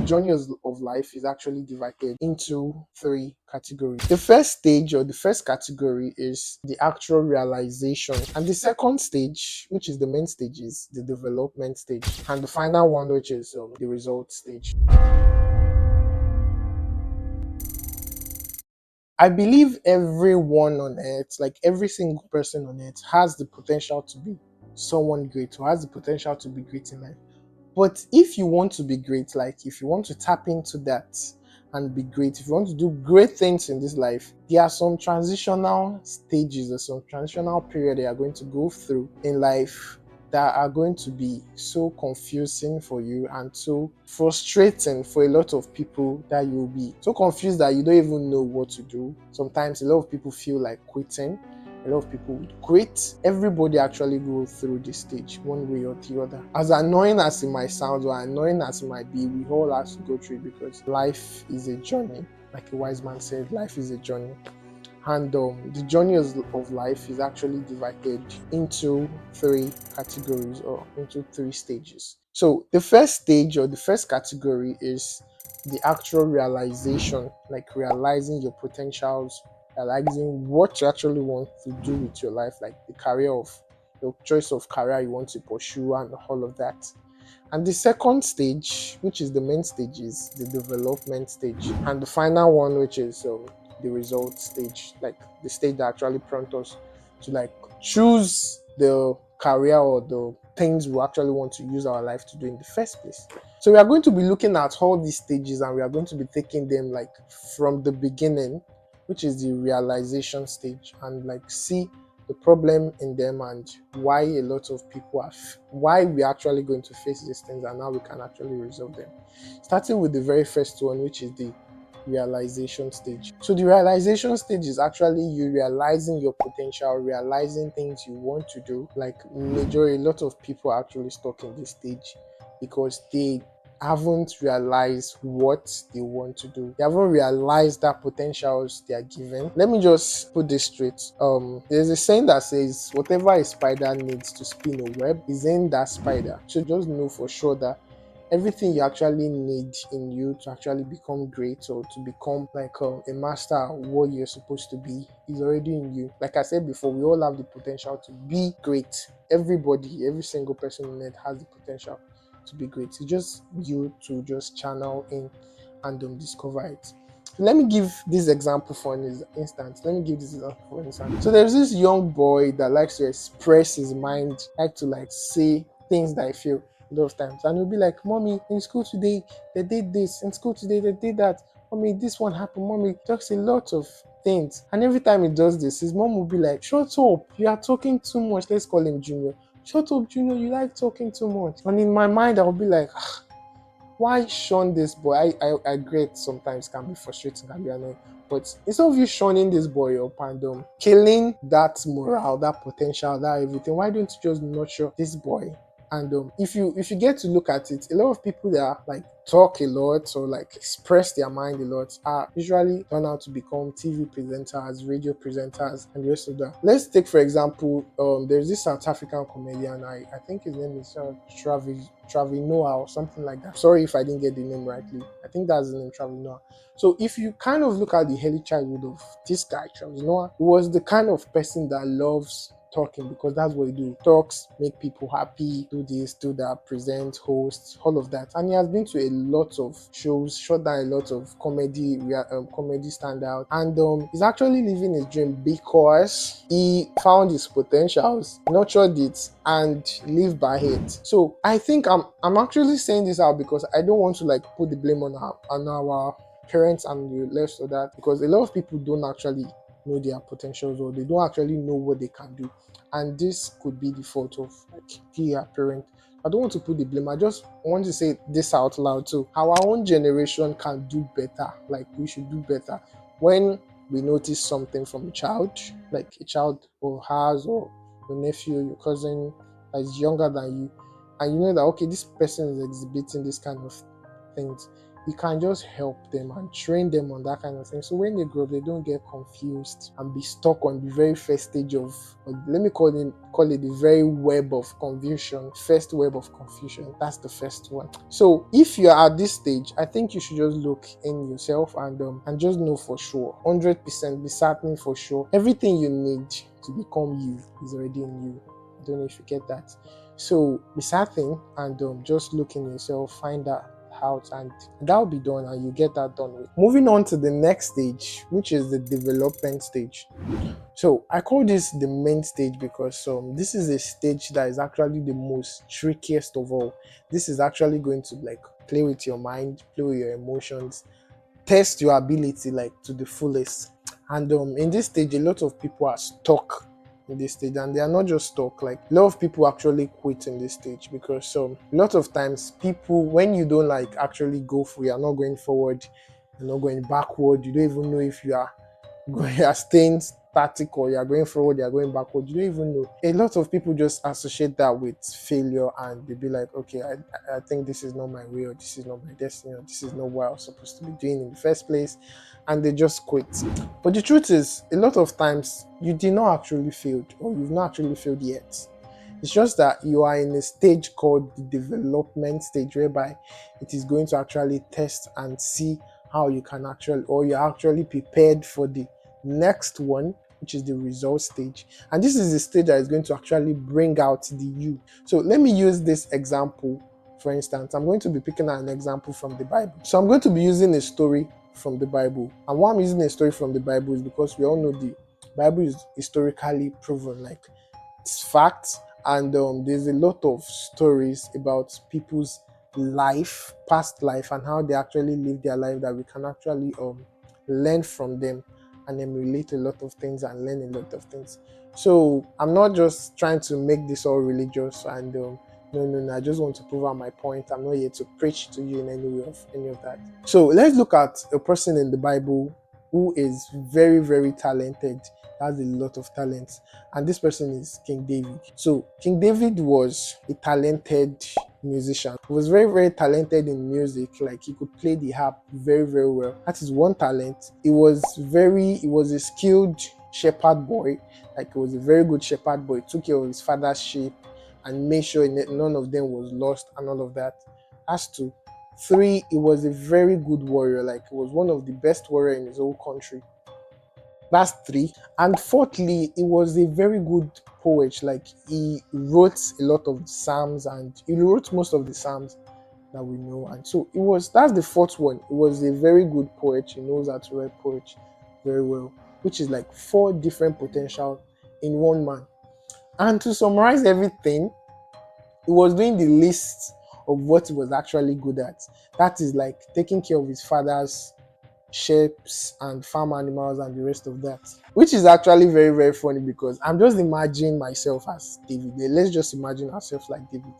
journey of life is actually divided into three categories. The first stage or the first category is the actual realization, and the second stage, which is the main stage, is the development stage, and the final one, which is the result stage. I believe everyone on earth, like every single person on earth, has the potential to be someone great or has the potential to be great in life. But if you want to be great, like if you want to tap into that and be great, if you want to do great things in this life, there are some transitional stages or some transitional period they are going to go through in life that are going to be so confusing for you and so frustrating for a lot of people, that you'll be so confused that you don't even know what to do. Sometimes a lot of people feel like quitting. A lot of people would quit. Everybody actually goes through this stage one way or the other. As annoying as it might sound or annoying as it might be, we all have to go through it because life is a journey. Like a wise man said, life is a journey. And the journey of life is actually divided into three categories or into three stages. So the first stage or the first category is the actual realization, like realizing your potentials, realizing what you actually want to do with your life, like the career of your choice of career you want to pursue and all of that. And the second stage, which is the main stage, is the development stage. And the final one, which is the result stage, like the stage that actually prompts us to like choose the career or the things we actually want to use our life to do in the first place. So we are going to be looking at all these stages and we are going to be taking them like from the beginning, which is the realization stage, and like see the problem in them and why a lot of people why we're actually going to face these things and how we can actually resolve them. Starting with the very first one, which is the realization stage. So the realization stage is actually you realizing your potential, realizing things you want to do. Like a lot of people are actually stuck in this stage because they haven't realized what they want to do. They haven't realized that potentials they are given. Let me just put this straight. There's a saying that says whatever a spider needs to spin a web is in that spider. So just know for sure that everything you actually need in you to actually become great or to become like a master at what you're supposed to be is already in you. Like I said before, we all have the potential to be great. Everybody, every single person on earth has the potential to be great. It's just you to just channel in and discover it. Let me give this example for an instance. So there's this young boy that likes to express his mind, like to like say things that I feel a lot of times, and he'll be like, "Mommy, in school today they did this. In school today they did that. Mommy, this one happened. Mommy." Talks a lot of things, and every time he does this, his mom will be like, "Shut up! You are talking too much." Let's call him Junior. "Shut up, Junior! You like talking too much." And in my mind, I'll be like, why shun this boy? I agree sometimes can be frustrating, can be annoying. But instead of you shunning this boy up and killing that morale, that potential, that everything, why don't you just nurture this boy? And if you get to look at it, a lot of people that are like talk a lot or like express their mind a lot are usually turn out to become TV presenters, radio presenters, and the rest of that. Let's take for example, there's this South African comedian. I think his name is Travis Noah or something like that. Sorry if I didn't get the name rightly. I think that's the name, Travis Noah. So if you kind of look at the early childhood of this guy, Travis Noah, he was the kind of person that loves talking because that's what he do. Talks, make people happy, do this, do that, present, host, all of that. And he has been to a lot of shows, shot down a lot of comedy standout, and he's actually living his dream because he found his potentials, nurtured it, and lived by it. So I think I'm actually saying this out because I don't want to like put the blame on our parents and the rest of that, because a lot of people don't actually know their potentials or they don't actually know what they can do, and this could be the fault of like their parent. I don't want to put the blame. I just want to say this out loud too. Our own generation can do better. Like we should do better when we notice something from a child, like a child or has or your nephew, your cousin that is younger than you, and you know that okay, this person is exhibiting this kind of things, you can just help them and train them on that kind of thing. So when they grow up, they don't get confused and be stuck on the very first stage of, or let me call it the very web of confusion, first web of confusion. That's the first one. So if you are at this stage, I think you should just look in yourself and just know for sure, 100% be certain for sure, everything you need to become you is already in you. I don't know if you get that. So be certain and just look in yourself, find that out, and that'll be done, and you get that done with. Moving on to the next stage, which is the development stage. So I call this the main stage because this is a stage that is actually the most trickiest of all. This is actually going to like play with your mind, play with your emotions, test your ability like to the fullest. And in this stage, a lot of people are stuck in this stage, and they are not just stuck. Like a lot of people actually quit in this stage because a lot of times people, when you don't like actually go for, you are not going forward, you're not going backward, you don't even know if you are staying static or you're going forward, you're going backward. You don't even know. A lot of people just associate that with failure, and they be like, okay, I think this is not my way, or this is not my destiny, or this is not what I was supposed to be doing in the first place, and they just quit. But the truth is, a lot of times you did not actually fail, or you've not actually failed yet. It's just that you are in a stage called the development stage, whereby it is going to actually test and see how you can actually, or you're actually prepared for the next one, which is the result stage. And this is the stage that is going to actually bring out the you. So let me use this example. For instance, I'm going to be picking out an example from the Bible. So I'm going to be using a story from the Bible. And why I'm using a story from the Bible is because we all know the Bible is historically proven, like it's facts, and there's a lot of stories about people's life, past life, and how they actually live their life that we can actually learn from them, and then relate a lot of things and learn a lot of things. So I'm not just trying to make this all religious and no, I just want to prove out my point. I'm not here to preach to you in any way of any of that. So let's look at a person in the Bible who is very, very talented, has a lot of talents, and this person is King David. So King David was a talented musician. He was very, very talented in music. Like he could play the harp very, very well. That is one talent. He was a skilled shepherd boy. Like he was a very good shepherd boy. He took care of his father's sheep and made sure none of them was lost and all of that. That's two. Three, he was a very good warrior. Like he was one of the best warrior in his whole country. That's three. And fourthly, he was a very good poet. Like he wrote a lot of psalms, and he wrote most of the psalms that we know. And so that's the fourth one. He was a very good poet. He knows how to write poetry very well, which is like four different potential in one man. And to summarize everything, he was doing the list of what he was actually good at. That is like taking care of his father's sheep and farm animals and the rest of that, which is actually very, very funny because I'm just imagining myself as David. Let's just imagine ourselves like David.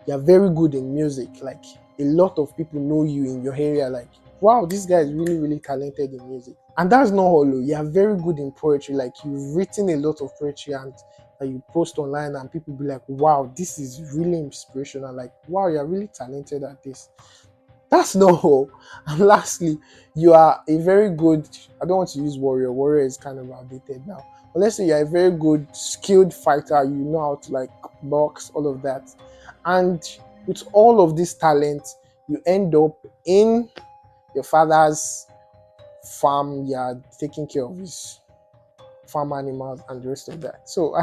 You're very good in music. Like a lot of people know you in your area. Like, wow, this guy is really, really talented in music. And that's not all. You're very good in poetry. Like you've written a lot of poetry and you post online, and people be like, wow, this is really inspirational. Like, wow, you're really talented at this. That's not all. And lastly, you are a very good, I don't want to use warrior. Warrior is kind of outdated now. But let's say you're a very good, skilled fighter. You know how to like box, all of that. And with all of this talent, you end up in your father's farm yard, taking care of his farm animals and the rest of that. So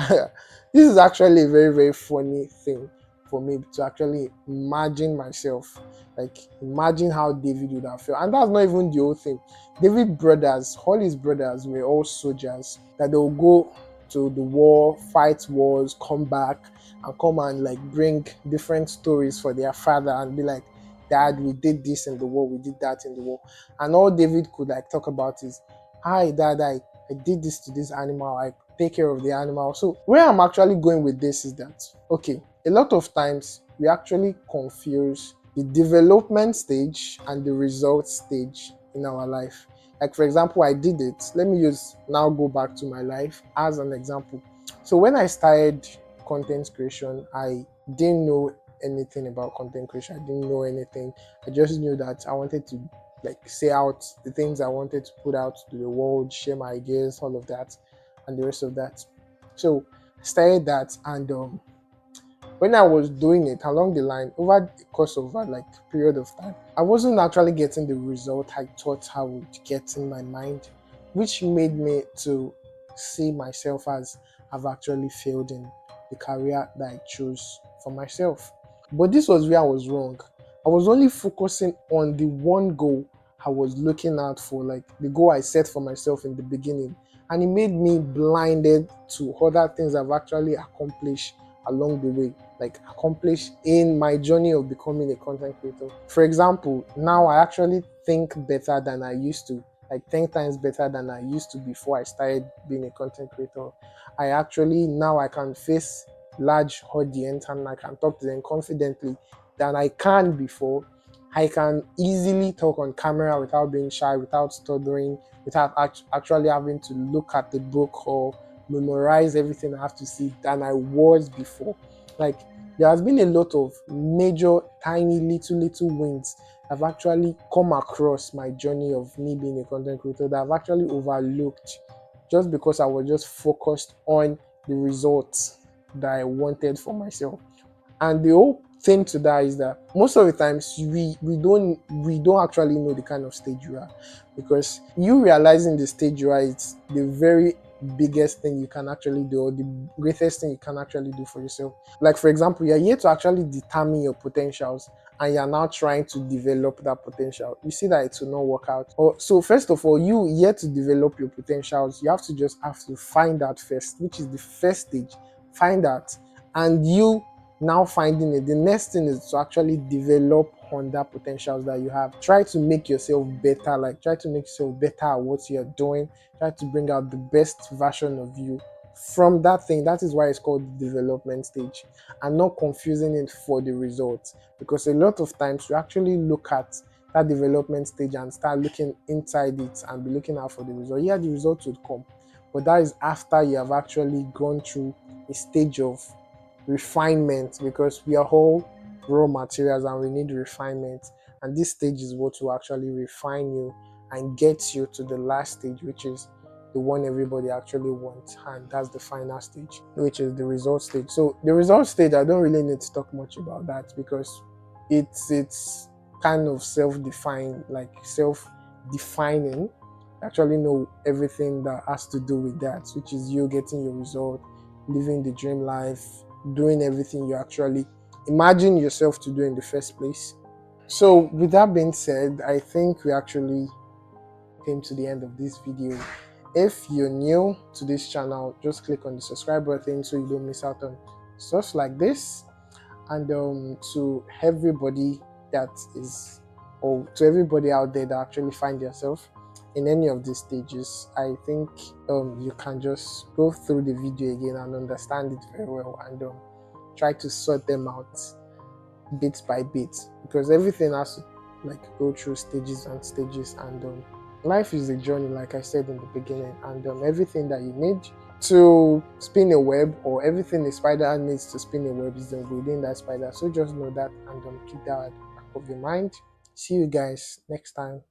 this is actually a very, very funny thing for me to actually imagine myself, like imagine how David would have felt. And that's not even the whole thing. David brothers, all his brothers were all soldiers that they'll go to the war, fight wars, come back and come and like bring different stories for their father and be like, Dad, we did this in the war, we did that in the war. And all David could like talk about is, hi Dad, I did this to this animal, I take care of the animal. So where I'm actually going with this is that, okay, a lot of times we actually confuse the development stage and the result stage in our life. Like for example, I did it. Let me now go back to my life as an example. So when I started content creation, I didn't know anything about content creation. I didn't know anything. I just knew that I wanted to like say out the things I wanted to put out to the world, share my ideas, all of that, and the rest of that. So I started that, and when I was doing it along the line, over the course of like period of time, I wasn't actually getting the result I thought I would get in my mind, which made me to see myself as I've actually failed in the career that I chose for myself. But this was where I was wrong. I was only focusing on the one goal I was looking out for, like the goal I set for myself in the beginning. And it made me blinded to other things I've actually accomplished along the way, like accomplished in my journey of becoming a content creator. For example, now I actually think better than I used to, like 10 times better than I used to before I started being a content creator. I actually now I can face large audience and I can talk to them confidently than I can before. I can easily talk on camera without being shy, without stuttering, without actually having to look at the book or memorize everything I have to see than I was before. Like there has been a lot of major, tiny, little wins I've actually come across my journey of me being a content creator that I've actually overlooked just because I was just focused on the results that I wanted for myself. And the whole thing to that is that most of the times we don't actually know the kind of stage you are, because you realizing the stage you are is the very biggest thing you can actually do, or the greatest thing you can actually do for yourself. Like for example, you're here to actually determine your potentials and you're now trying to develop that potential. You see that it will not work out. So first of all, you here to develop your potentials, you have to find out first, which is the first stage. Find out, and you now finding it, the next thing is to actually develop on that potentials that you have. Try to make yourself better, like try to make yourself better at what you're doing. Try to bring out the best version of you from that thing. That is why it's called the development stage, and not confusing it for the results, because a lot of times we actually look at that development stage and start looking inside it and be looking out for the result. Yeah, the results would come, but that is after you have actually gone through a stage of refinement, because we are all raw materials and we need refinement, and this stage is what will actually refine you and get you to the last stage, which is the one everybody actually wants, and that's the final stage, which is the result stage. So the result stage, I don't really need to talk much about that, because it's kind of self-defined, like self-defining. Actually know everything that has to do with that, which is you getting your result, living the dream life, doing everything you actually imagine yourself to do in the first place. So with that being said, I think we actually came to the end of this video. If you're new to this channel, just click on the subscribe button so you don't miss out on stuff like this. And to everybody that is, or to everybody out there that actually find yourself in any of these stages, I think you can just go through the video again and understand it very well, and try to sort them out bit by bit, because everything has to like go through stages and stages, and life is a journey, like I said in the beginning, and everything that you need to spin a web, or everything a spider needs to spin a web, is within that spider. So just know that, and keep that at the back of your mind. See you guys next time.